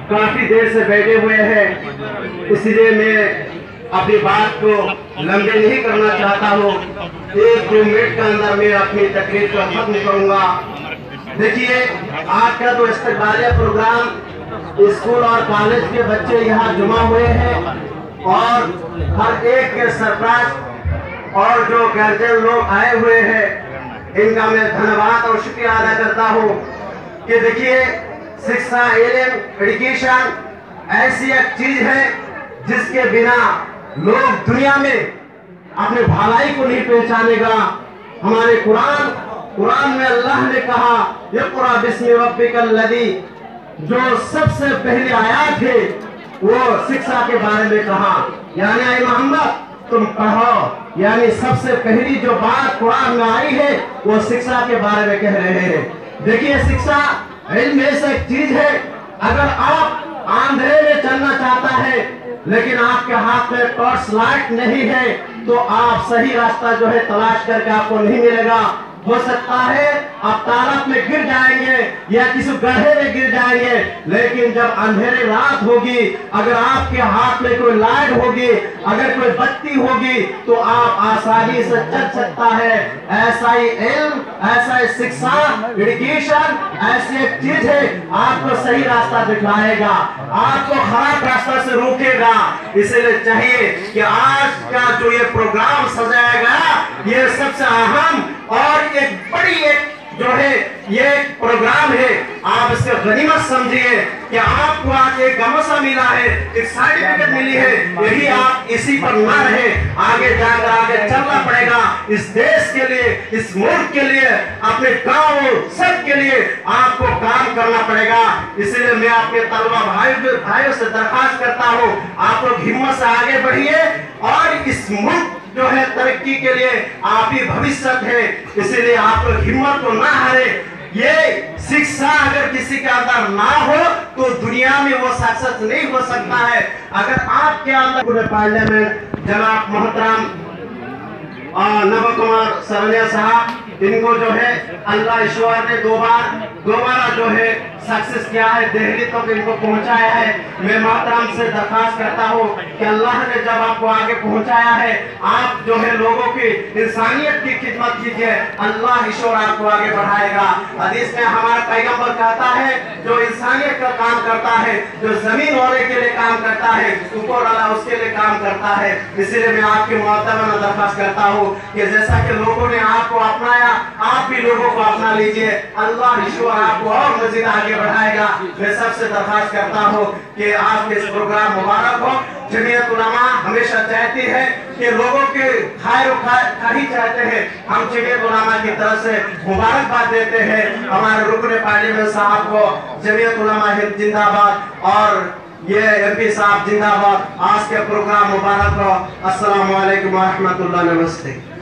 काफी देर से बैठे हुए हैं, इसलिए मैं अपनी बात को लंबे नहीं करना चाहता हूँ। 1-2 मिनट के अंदर मैं अपनी तकरीर को खत्म करूंगा। देखिए, आज का तो इस्तकबालिया प्रोग्राम स्कूल और कॉलेज के बच्चे यहाँ जमा हुए हैं और हर एक के सरप्राइज और जो गार्जियन लोग आए हुए हैं, इनका मैं धन्यवाद और शुक्रिया अदा करता हूँ कि देखिए, शिक्षा, एजुकेशन ऐसी एक चीज है जिसके बिना लोग दुनिया में अपने भलाई को नहीं पहचानेगा। हमारे कुरान में अल्लाह ने कहा, इक़रा बिस्मि रब्बिकल लज़ी, जो सबसे पहली आयत है वो शिक्षा के बारे में कहा, यानी ऐ मोहम्मद तुम पढ़ो। यानी सबसे पहली जो बात कुरान में आई है वो शिक्षा के बारे में कह रहे हैं। देखिए, शिक्षा इल्म ऐसा एक चीज है, अगर आप अंधेरे में चलना चाहता है लेकिन आपके हाथ में टॉर्च लाइट नहीं है तो आप सही रास्ता जो है तलाश करके आपको नहीं मिलेगा। हो सकता है आप तालाब में गिर जाएंगे या किसी गड्ढे में गिर जाएंगे, लेकिन जब अंधेरी रात होगी, अगर आपके हाथ में कोई लाइट होगी, अगर कोई बत्ती होगी तो आप आसानी से चल सकता है। ऐसा ही इल्म, ऐसा ही शिक्षा, एजुकेशन ऐसी एक चीज है, आपको सही रास्ता दिखाएगा, आपको खराब रास्ता से रोकेगा। इसलिए चाहिए कि आज का जो ये प्रोग्राम सजाया गया, ये सबसे अहम और एक बड़ी एक जो है ये प्रोग्राम है। आप इससे गनीमत समझिए कि आपको आज एक गमोसा मिला है, एक सर्टिफिकेट मिली है। यही आप इसी पर ना रहे, आगे जाकर आगे चलना पड़ेगा। इस देश के लिए, इस मुल्क के लिए, अपने गांव सब के लिए आपको काम करना पड़ेगा। इसलिए मैं अपने तलबा भाइयों से दरखास्त करता हूँ, आप लोग हिम्मत से आगे बढ़िए और इस मुल्क जो है तरक्की के लिए आप ही भविष्य है। इसीलिए आप लोग हिम्मत को ना हारे। ये शिक्षा अगर किसी के अंदर ना हो तो दुनिया में वो सक्सेस नहीं हो सकता है। अगर आपके अंदर पार्लियामेंट जनाब मोहतरम नव कुमार सरनिया साहब, इनको जो है अल्लाह ईश्वर ने दोबारा जो है सक्सेस किया है, दिल्ली तक इनको पहुंचाया है। मैं मोहतरम से दरखास्त करता हूँ कि अल्लाह ने जब आपको आगे पहुंचाया है, आप जो है लोगों की इंसानियत की खिदमत कीजिए, अल्लाह ईश्वर आपको आगे बढ़ाएगा। हदीस में हमारा पैगंबर कहता है, जो इंसानियत का काम करता है, जो जमीन वाले के लिए काम करता है, ऊपर वाला उसके लिए काम करता है। इसीलिए मैं आपके मोहतरम दरखास्त करता हूँ कि जैसा कि लोगों ने आपको अपनाया, आप भी लोगों को अपना लीजिए, अल्लाह ईश्वर आपको और मजीद आगे बढ़ाएगा। मैं सबसे दरखास्त करता हूँ कि आज के इस प्रोग्राम मुबारक हो। जमीयत उलमा हमेशा चाहती है कि लोगों के खैर खाही चाहते हैं। हम जमीयत उलमा की तरफ से मुबारकबाद देते हैं हमारे रुकने पार्लियामेंट साहब को। जमीयत उलमा हिंद जिंदाबाद और ये MP साहब जिंदाबाद। आज के प्रोग्राम मुबारक हो। अस्सलाम वालेकुम व रहमतुल्लाह। नमस्ते।